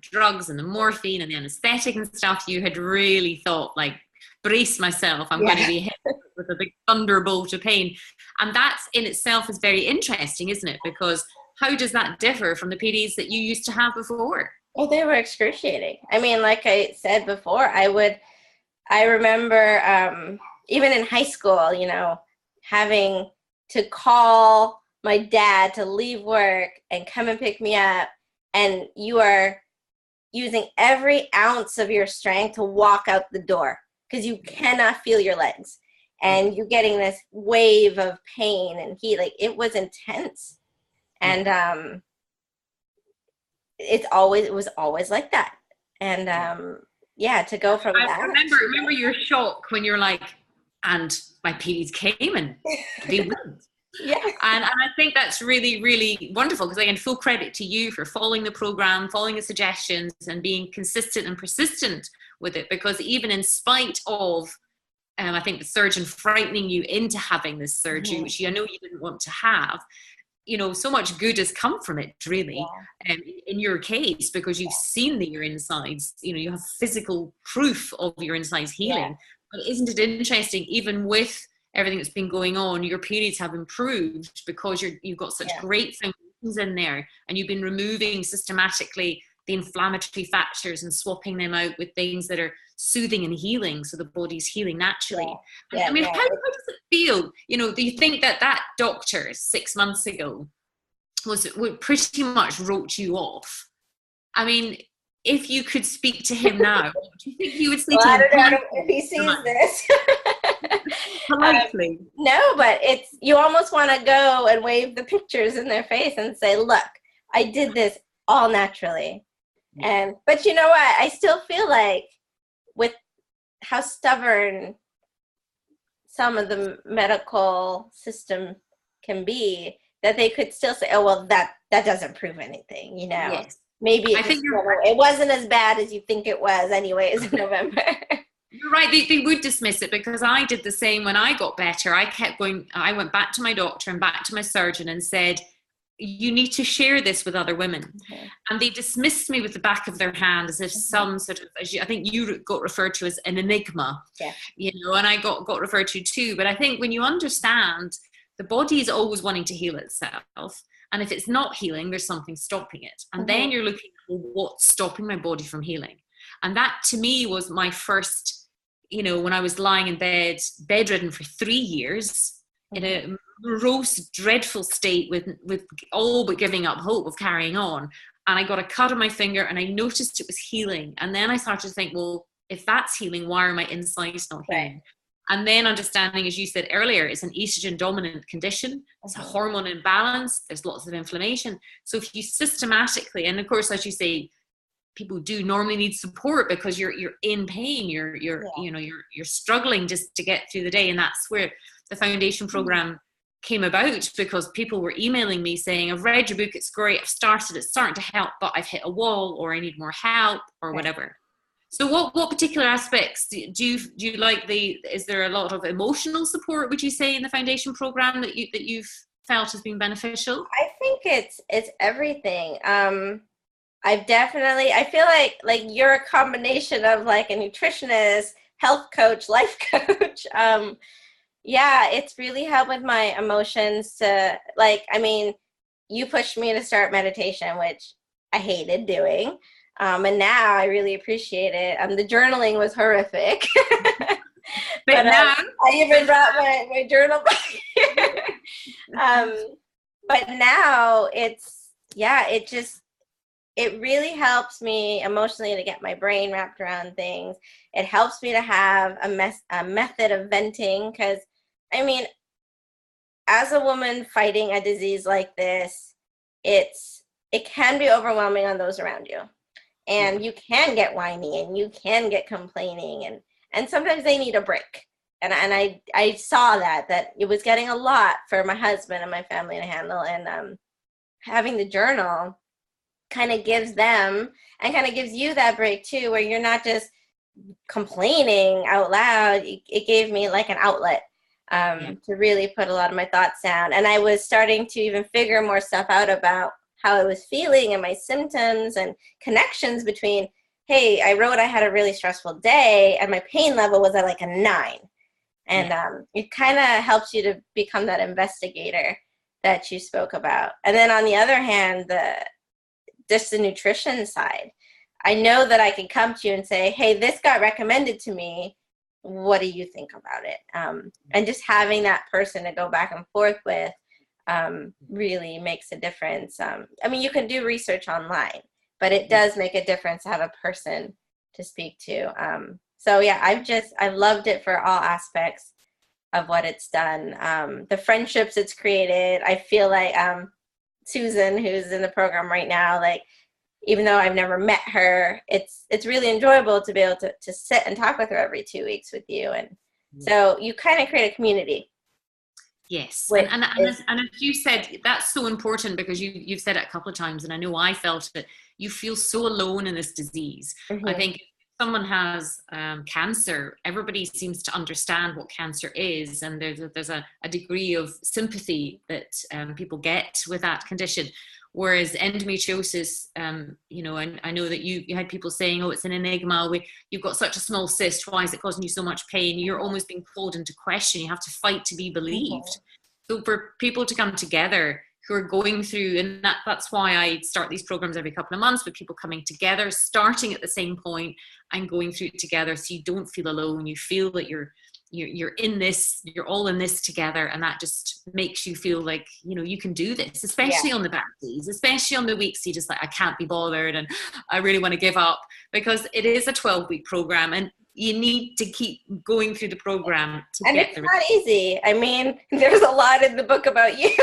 drugs and the morphine and the anesthetic and stuff, you had really thought, like, brace myself, I'm going to be hit with a big thunderbolt of pain. And that in itself is very interesting, isn't it? Because how does that differ from the periods that you used to have before? Oh, they were excruciating. I mean, like I said before, I remember even in high school, having to call my dad to leave work and come and pick me up. And you are using every ounce of your strength to walk out the door because you cannot feel your legs. And you're getting this wave of pain and heat. Like, it was intense. And it was always like that. And to go from that. Remember your shock when you're like, and my periods came and they wouldn't. Yeah. And I think that's really, really wonderful, because again, full credit to you for following the program, following the suggestions and being consistent and persistent with it, because even in spite of I think the surgeon frightening you into having this surgery, which you know you didn't want to have, so much good has come from it, really, in your case, because you've seen your insides, you have physical proof of your insides healing. But isn't it interesting, even with everything that's been going on, your periods have improved because you've got such great foundations in there, and you've been removing systematically the inflammatory factors and swapping them out with things that are soothing and healing, so the body's healing naturally. How does it feel? Do you think that doctor 6 months ago would pretty much wrote you off? I mean, if you could speak to him now, what do you think he would say to him? I don't know if he sees this. Politely. No, but you almost want to go and wave the pictures in their face and say, look, I did this all naturally. But you know what? I still feel like, with how stubborn some of the medical system can be, that they could still say, oh, well, that doesn't prove anything, Yes. Maybe it wasn't as bad as you think it was anyways in November. You're right. They would dismiss it, because I did the same when I got better. I went back to my doctor and back to my surgeon and said, you need to share this with other women. And they dismissed me with the back of their hand as if some sort of, I think you got referred to as an enigma, and I got referred to too. But I think when you understand, the body is always wanting to heal itself. And if it's not healing, there's something stopping it. And then you're looking for what's stopping my body from healing. And that to me was my first, when I was lying in bed, bedridden for 3 years, in a morose, dreadful state with all but giving up hope of carrying on. And I got a cut on my finger and I noticed it was healing. And then I started to think, well, if that's healing, why are my insides not healing? And then understanding, as you said earlier, it's an estrogen dominant condition. It's a hormone imbalance. There's lots of inflammation. So if you systematically, and of course, as you say, people do normally need support because you're in pain. You're struggling just to get through the day. And that's where the foundation program came about, because people were emailing me saying, I've read your book, it's great, it's starting to help, but I've hit a wall, or I need more help, or whatever. So what particular aspects do you like? Is there a lot of emotional support, would you say, in the foundation program that you've felt has been beneficial? I think it's everything. I feel like you're a combination of like a nutritionist, health coach, life coach. Yeah, it's really helped with my emotions to, like, I mean, you pushed me to start meditation, which I hated doing. And now I really appreciate it. The journaling was horrific. but now I even brought my journal back here. But now it really helps me emotionally to get my brain wrapped around things. It helps me to have a method of venting, because, I mean, as a woman fighting a disease like this, it can be overwhelming on those around you. And you can get whiny and you can get complaining, and sometimes they need a break. And I saw that it was getting a lot for my husband and my family to handle. And having the journal kind of gives them, and kind of gives you that break too, where you're not just complaining out loud. It gave me like an outlet to really put a lot of my thoughts down. And I was starting to even figure more stuff out about how I was feeling and my symptoms, and connections between, hey, I wrote I had a really stressful day and my pain level was at like a 9. And it kind of helps you to become that investigator that you spoke about. And then on the other hand, just the nutrition side, I know that I can come to you and say, hey, this got recommended to me. What do you think about it? And just having that person to go back and forth with really makes a difference. I mean, you can do research online, but it does make a difference to have a person to speak to. So yeah, I've loved it for all aspects of what it's done. The friendships it's created, I feel like Susan, who's in the program right now, like, even though I've never met her, it's really enjoyable to be able to sit and talk with her every 2 weeks with you. And so you kind of create a community. Yes, and as you said, that's so important, because you've said it a couple of times, and I know I felt it. You feel so alone in this disease. I think if someone has cancer, everybody seems to understand what cancer is, and there's a degree of sympathy that people get with that condition. Whereas endometriosis, and I know that you had people saying, oh, it's an enigma. You've got such a small cyst. Why is it causing you so much pain? You're almost being called into question. You have to fight to be believed. So for people to come together who are going through, and that's why I start these programs every couple of months, with people coming together, starting at the same point and going through it together, so you don't feel alone. You feel that you're in this, you're all in this together, and that just makes you feel like, you can do this, especially on the bad days, especially on the weeks you just like, I can't be bothered and I really want to give up, because it is a 12-week program and you need to keep going through the program to and get it's not easy. I mean, there's a lot in the book about you.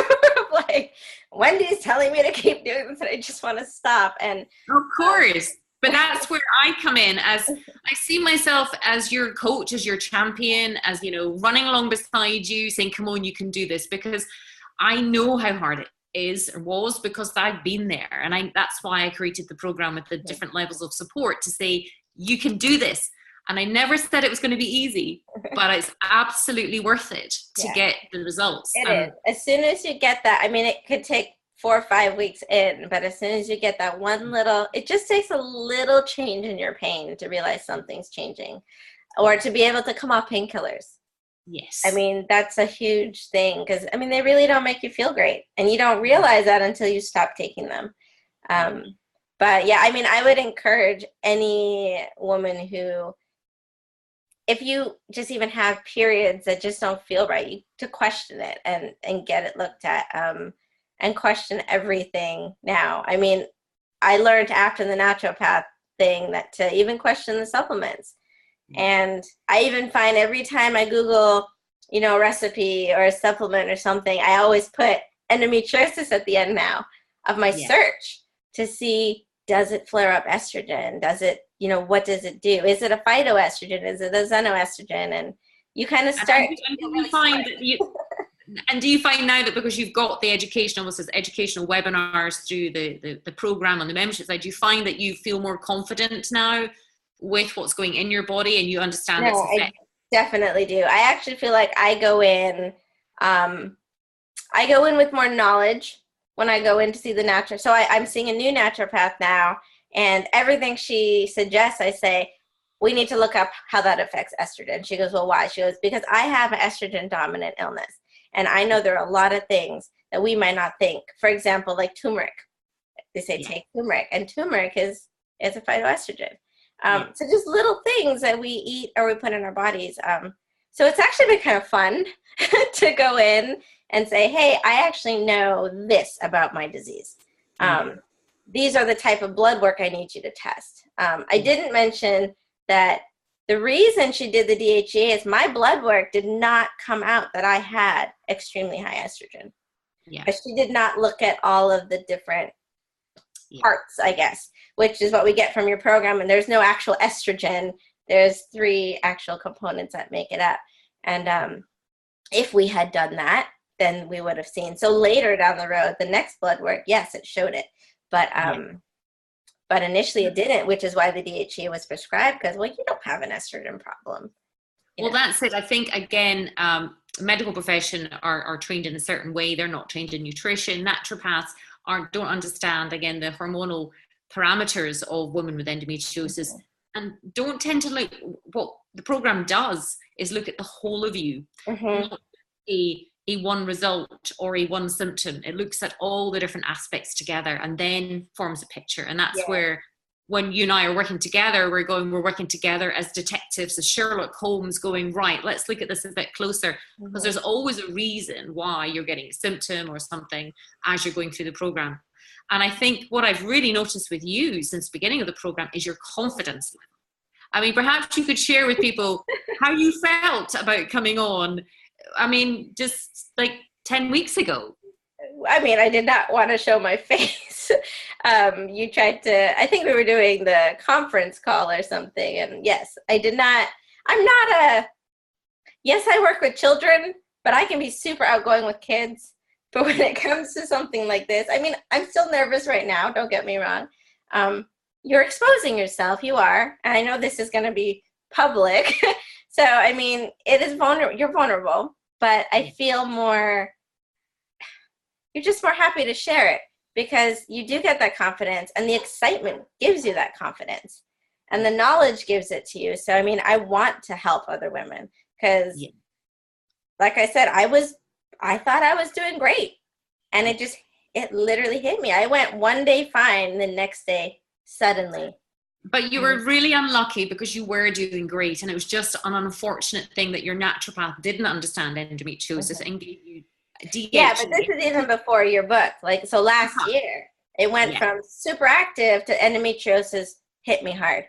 Like, Wendy's telling me to keep doing this and I just want to stop. And of course, but that's where I come in, as I see myself as your coach, as your champion, as, running along beside you saying, come on, you can do this, because I know how hard it is or was, because I've been there. And that's why I created the program with the different levels of support to say, you can do this. And I never said it was going to be easy, but it's absolutely worth it to get the results. It is. As soon as you get that, I mean, it could take 4 or 5 weeks in, but as soon as you get that one little, it just takes a little change in your pain to realize something's changing, or to be able to come off painkillers. Yes. I mean, that's a huge thing, because, I mean, they really don't make you feel great, and you don't realize that until you stop taking them. But yeah, I mean, I would encourage any woman who, if you just even have periods that just don't feel right, to question it and get it looked at, and question everything now. I mean, I learned after the naturopath thing that to even question the supplements. And I even find every time I Google, you know, a recipe or a supplement or something, I always put endometriosis at the end now of my search to see, does it flare up estrogen? Does it, you know, what does it do? Is it a phytoestrogen? Is it a xenoestrogen? And you kind of start. And do you find now that because you've got the educational webinars through the program on the membership side, do you find that you feel more confident now with what's going in your body and you understand its effect? I definitely do. I actually feel like I go in with more knowledge when I go in to see the natural. So I'm seeing a new naturopath now, and everything she suggests, I say, we need to look up how that affects estrogen. She goes, well, why? She goes, because I have an estrogen dominant illness. And I know there are a lot of things that we might not think. For example, like turmeric. They say take turmeric, and turmeric is a phytoestrogen. So just little things that we eat or we put in our bodies. So it's actually been kind of fun to go in and say, hey, I actually know this about my disease. These are the type of blood work I need you to test. I didn't mention that the reason she did the DHEA is my blood work did not come out that I had extremely high estrogen. But she did not look at all of the different parts, I guess, which is what we get from your program. And there's no actual estrogen. There's 3 actual components that make it up. And if we had done that, then we would have seen. So later down the road, the next blood work, yes, it showed it. But initially it didn't, which is why the DHEA was prescribed, because, well, you don't have an estrogen problem. Well, that's it. I think, again, medical profession are trained in a certain way. They're not trained in nutrition. Naturopaths don't understand, again, the hormonal parameters of women with endometriosis, and don't tend to look. What the program does is look at the whole of you, not a one result or a one symptom. It looks at all the different aspects together and then forms a picture. And that's where, when you and I are working together, we're working together as detectives, as Sherlock Holmes, going, right, let's look at this a bit closer, because there's always a reason why you're getting a symptom or something as you're going through the program. And I think what I've really noticed with you since the beginning of the program is your confidence level. I mean, perhaps you could share with people how you felt about coming on. I mean, just like 10 weeks ago. I mean, I did not want to show my face. You tried to, I think we were doing the conference call or something. And yes, I did not, yes, I work with children, but I can be super outgoing with kids. But when it comes to something like this, I mean, I'm still nervous right now. Don't get me wrong. You're exposing yourself. You are. And I know this is going to be public. So, I mean, it is vulnerable. You're vulnerable, but I feel you're just more happy to share it, because you do get that confidence, and the excitement gives you that confidence, and the knowledge gives it to you. So, I mean, I want to help other women, because like I said, I thought I was doing great, and it literally hit me. I went one day fine, and the next day, suddenly. But you were really unlucky, because you were doing great, and it was just an unfortunate thing that your naturopath didn't understand endometriosis and gave you DHEA. Yeah, but this is even before your book. Like, so last year, it went from super active to endometriosis hit me hard.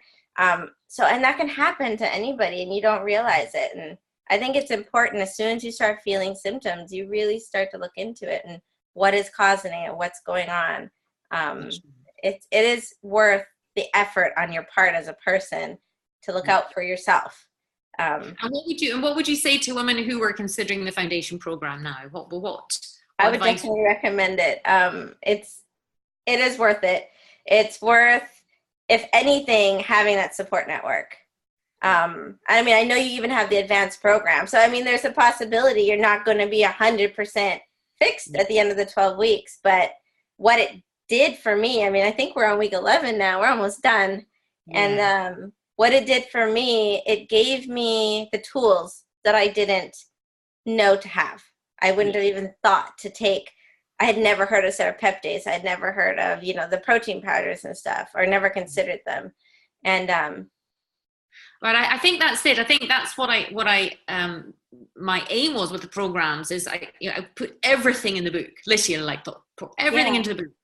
So, and that can happen to anybody, and you don't realize it. And I think it's important, as soon as you start feeling symptoms, you really start to look into it and what is causing it and what's going on. It is worth the effort on your part as a person to look out for yourself. And what would you say to women who were considering the foundation program now? What I would definitely recommend it. It is worth it. It's worth, if anything, having that support network. I mean, I know you even have the advanced program. So, I mean, there's a possibility you're not going to be 100% fixed at the end of the 12 weeks. But what it did for me, I mean, I think we're on week 11 now. We're almost done. And what it did for me, it gave me the tools that I didn't know to have. I wouldn't have even thought to take. I had never heard of serapeptase. I had never heard of, the protein powders and stuff, or never considered them. And but I think that's it. I think that's what I my aim was with the programs is I put everything in the book, literally, like put everything into the book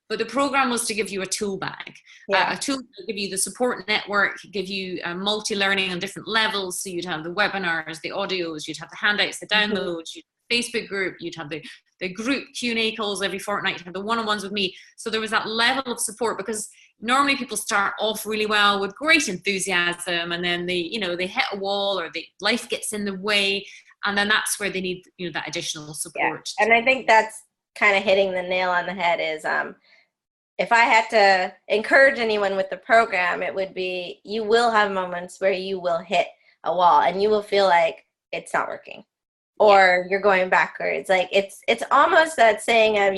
But the program was to give you a tool bag, a tool to give you the support network, give you multi-learning on different levels. So you'd have the webinars, the audios, you'd have the handouts, the downloads, you'd have the Facebook group, you'd have the group Q&A calls every fortnight, you'd have the one-on-ones with me. So there was that level of support, because normally people start off really well with great enthusiasm, and then they hit a wall, or life gets in the way, and then that's where they need, that additional support. Yeah. And I think that's kind of hitting the nail on the head is, if I had to encourage anyone with the program, it would be, you will have moments where you will hit a wall and you will feel like it's not working, or you're going backwards. Like it's almost that saying of,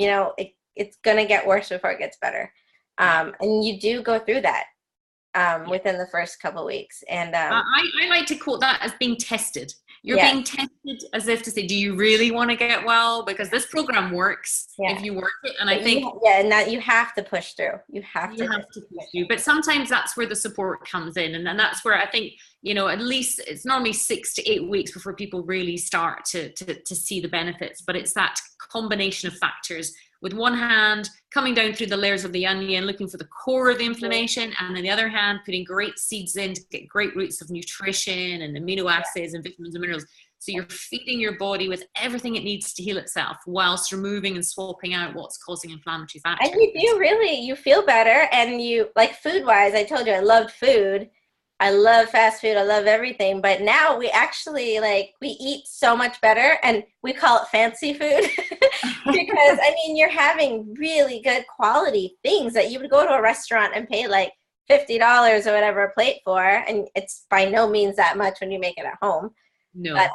it's going to get worse before it gets better. And you do go through that within the first couple of weeks. And I like to quote that as being tested. You're being tested, as if to say, do you really want to get well? Because this program works if you work it. And I think and that you have to push through. You have to push through. But sometimes that's where the support comes in, and then that's where I think, at least it's normally 6 to 8 weeks before people really start to see the benefits. But it's that combination of factors. With one hand, coming down through the layers of the onion, looking for the core of the inflammation, and on the other hand, putting great seeds in to get great roots of nutrition and amino acids and vitamins and minerals. So you're feeding your body with everything it needs to heal itself, whilst removing and swapping out what's causing inflammatory factors. And you feel better. And you, like food-wise, I told you I loved food. I love fast food. I love everything. But now we actually we eat so much better, and we call it fancy food because you're having really good quality things that you would go to a restaurant and pay like $50 or whatever a plate for. And it's by no means that much when you make it at home. No. But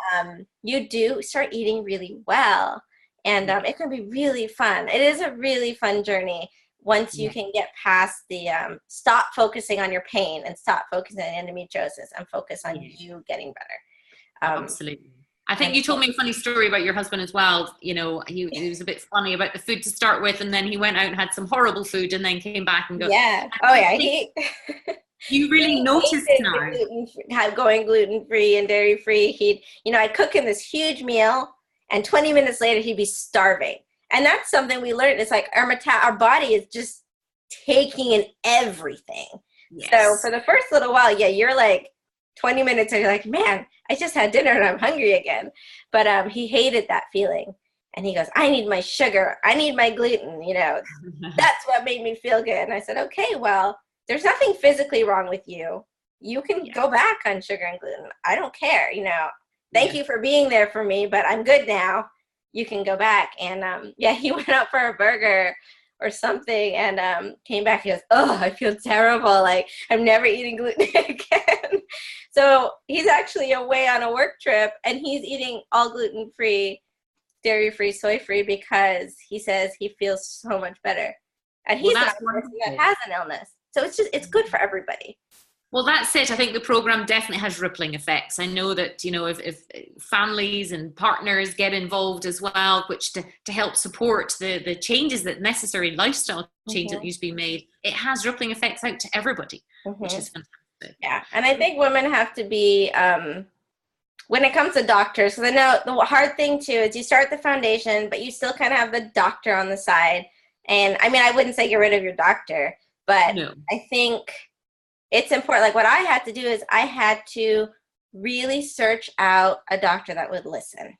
you do start eating really well, and it can be really fun. It is a really fun journey. Once you can get past the stop focusing on your pain and stop focusing on endometriosis and focus on you getting better. Absolutely. I think you told me a funny story about your husband as well. He was a bit funny about the food to start with, and then he went out and had some horrible food and then came back and you really noticed now. Going gluten-free and dairy-free. I'd cook him this huge meal, and 20 minutes later he'd be starving. And that's something we learned. It's like our body is just taking in everything. Yes. So for the first little while, you're like 20 minutes and you're like, man, I just had dinner and I'm hungry again. But he hated that feeling. And he goes, I need my sugar. I need my gluten. That's what made me feel good. And I said, okay, well, there's nothing physically wrong with you. You can go back on sugar and gluten. I don't care. Thank you for being there for me, but I'm good now. You can go back. And he went out for a burger or something and came back. He goes, oh, I feel terrible. Like, I'm never eating gluten again. So he's actually away on a work trip, and he's eating all gluten-free, dairy-free, soy-free, because he says he feels so much better. And he's not the person that has an illness. So it's good for everybody. Well, that's it. I think the program definitely has rippling effects. I know that, if families and partners get involved as well, which to help support the changes, that necessary lifestyle change that needs to be made, it has rippling effects out to everybody, which is fantastic. Yeah. And I think women have to be, when it comes to doctors, because I know the hard thing too is you start the foundation, but you still kind of have the doctor on the side. And I wouldn't say get rid of your doctor, but I think it's important. Like, what I had to do is I had to really search out a doctor that would listen.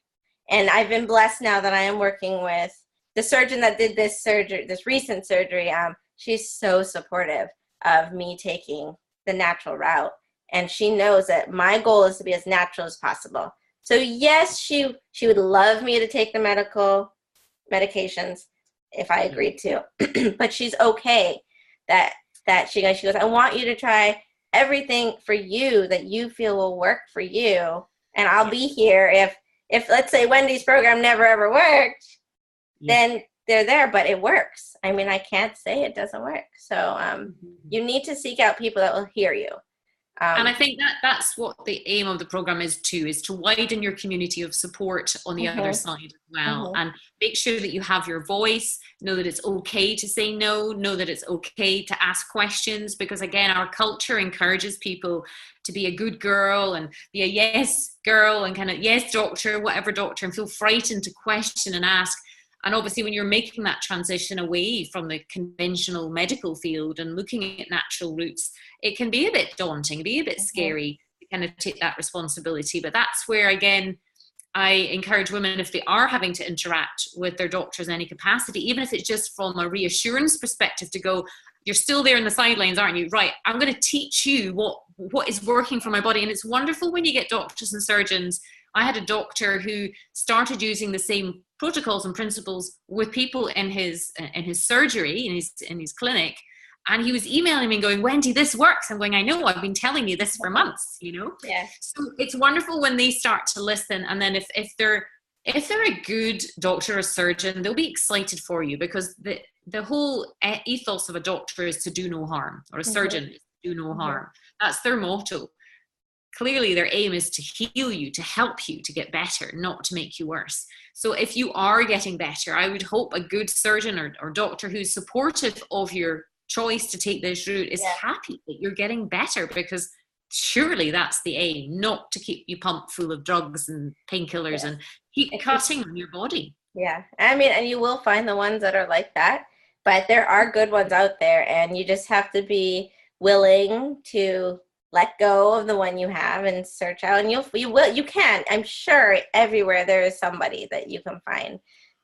And I've been blessed now that I am working with the surgeon that did this recent surgery. She's so supportive of me taking the natural route. And she knows that my goal is to be as natural as possible. So yes, she would love me to take the medications if I agreed to, but she's okay that she goes, I want you to try everything for you that you feel will work for you. And I'll be here if let's say Wendy's program never ever worked, then they're there, but it works. I can't say it doesn't work. So you need to seek out people that will hear you. And I think that's what the aim of the program is too, is to widen your community of support on the other side as well. And make sure that you have your voice, know that it's okay to say no, know that it's okay to ask questions, because again, our culture encourages people to be a good girl and be a yes girl and kind of yes doctor, whatever doctor, and feel frightened to question and ask. And obviously when you're making that transition away from the conventional medical field and looking at natural routes, it can be a bit daunting, be a bit scary to kind of take that responsibility. But that's where, again, I encourage women, if they are having to interact with their doctors in any capacity, even if it's just from a reassurance perspective, to go, you're still there in the sidelines, aren't you? Right, I'm going to teach you what is working for my body. And it's wonderful when you get doctors and surgeons. I had a doctor who started using the same protocols and principles with people in his surgery, in his clinic. And he was emailing me and going, Wendy, this works. I'm going, I know, I've been telling you this for months, you know? Yeah. So it's wonderful when they start to listen. And then if they're a good doctor or surgeon, they'll be excited for you, because the whole ethos of a doctor is to do no harm, or a surgeon is to do no harm. That's their motto. Clearly their aim is to heal you, to help you to get better, not to make you worse. So if you are getting better, I would hope a good surgeon or doctor who's supportive of your choice to take this route is happy that you're getting better, because surely that's the aim, not to keep you pumped full of drugs and painkillers and keep cutting on your body. Yeah. I mean, and you will find the ones that are like that, but there are good ones out there, and you just have to be willing to let go of the one you have and search out, and you can. I'm sure everywhere there is somebody that you can find.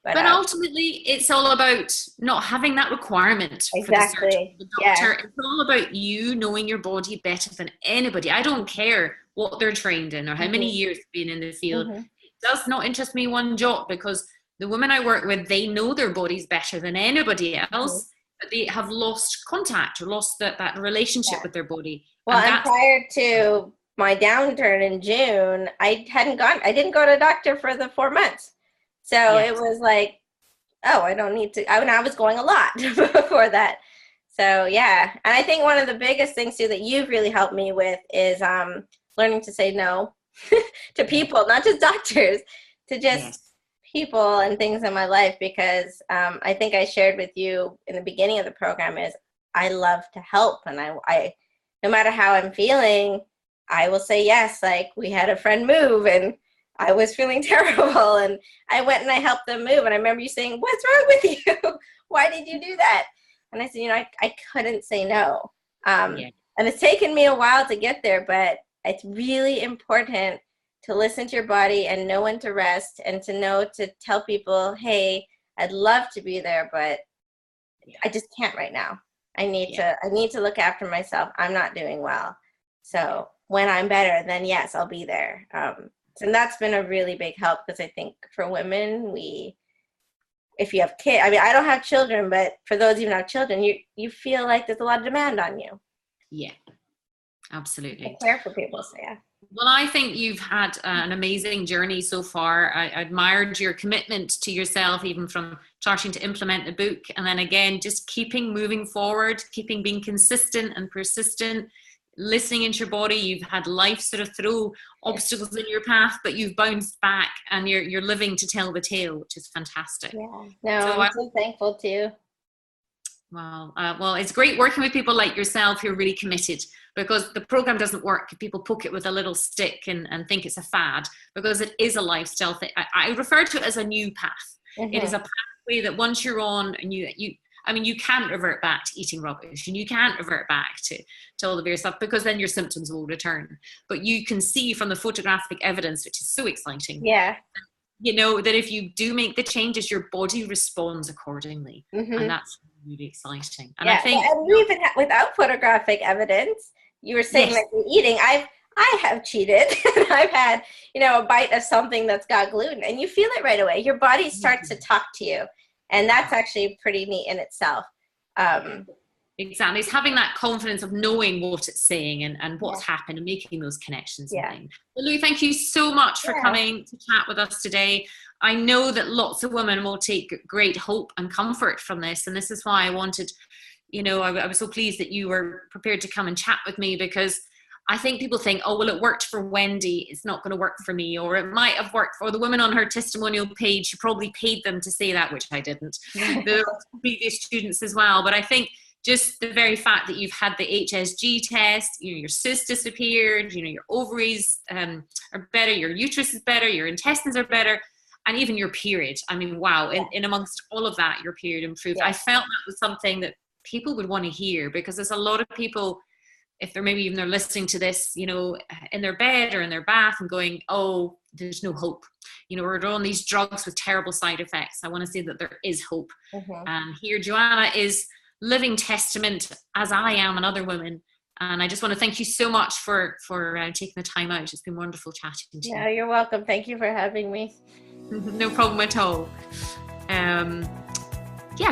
But ultimately, it's all about not having that requirement for the surgeon, the doctor. It's all about you knowing your body better than anybody. I don't care what they're trained in or how many years they've been in the field. It does not interest me one jot, because the women I work with, they know their bodies better than anybody else, but they have lost contact or lost that relationship with their body. Well, and prior to my downturn in June, I didn't go to a doctor for the 4 months. So it was like, oh, I don't need to. I was going a lot before that. So, yeah. And I think one of the biggest things, too, that you've really helped me with is learning to say no to people, not just doctors, to just people and things in my life. Because I think I shared with you in the beginning of the program is I love to help. And I no matter how I'm feeling, I will say yes. Like, we had a friend move and I was feeling terrible, and I went and I helped them move. And I remember you saying, what's wrong with you? Why did you do that? And I said, I couldn't say no. And it's taken me a while to get there, but it's really important to listen to your body and know when to rest, and to know to tell people, hey, I'd love to be there, but I just can't right now. I need to look after myself. I'm not doing well. So when I'm better, then yes, I'll be there. And that's been a really big help, because I think for women, if you have kids, I mean, I don't have children, but for those who have children, you feel like there's a lot of demand on you. Yeah, absolutely. I care for people, so yeah. Well, I think you've had an amazing journey so far. I admired your commitment to yourself, even from starting to implement the book. And then again, just keeping moving forward, being consistent and persistent, listening into your body. You've had life sort of throw obstacles in your path, but you've bounced back, and you're living to tell the tale, which is fantastic. Yeah, no, I'm so thankful too. Wow. Well, it's great working with people like yourself who are really committed, because the program doesn't work if people poke it with a little stick and think it's a fad, because it is a lifestyle thing. I refer to it as a new path. It is a pathway that once you're on, and you can't revert back to eating rubbish, and you can't revert back to all the various stuff, because then your symptoms will return. But you can see from the photographic evidence, which is so exciting. Yeah. That if you do make the changes, your body responds accordingly. And that's really exciting. And I think, and even without photographic evidence, you were saying that you're eating. I have cheated. I've had, a bite of something that's got gluten, and you feel it right away. Your body starts to talk to you. And that's actually pretty neat in itself. Exactly. It's having that confidence of knowing what it's saying and what's happened, and making those connections. And things. Well, Lou, thank you so much for coming to chat with us today. I know that lots of women will take great hope and comfort from this. And this is why I wanted, I was so pleased that you were prepared to come and chat with me, because I think people think, oh, well, it worked for Wendy, it's not going to work for me. Or it might have worked for the women on her testimonial page. She probably paid them to say that, which I didn't. The previous students as well. But I think just the very fact that you've had the HSG test, your cysts disappeared, your ovaries are better, your uterus is better, your intestines are better. and even your period. I mean, wow, in amongst all of that, your period improved. I felt that was something that people would want to hear, because there's a lot of people, if they're maybe even they're listening to this, you know, in their bed or in their bath and going, oh, there's no hope. You know, we're on these drugs with terrible side effects. I want to say that there is hope. And here Joanna is living testament, as I am, and other women. And I just want to thank you so much for taking the time out. It's been wonderful chatting to you. Yeah, you're welcome. Thank you for having me. No problem at all.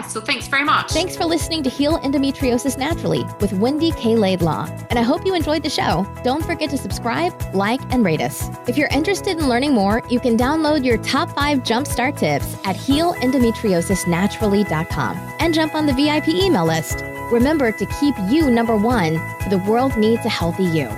So thanks very much. Thanks for listening to Heal Endometriosis Naturally with Wendy K. Laidlaw. And I hope you enjoyed the show. Don't forget to subscribe, like, and rate us. If you're interested in learning more, you can download your top 5 jumpstart tips at healendometriosisnaturally.com and jump on the VIP email list. Remember to keep you number one. The world needs a healthy you.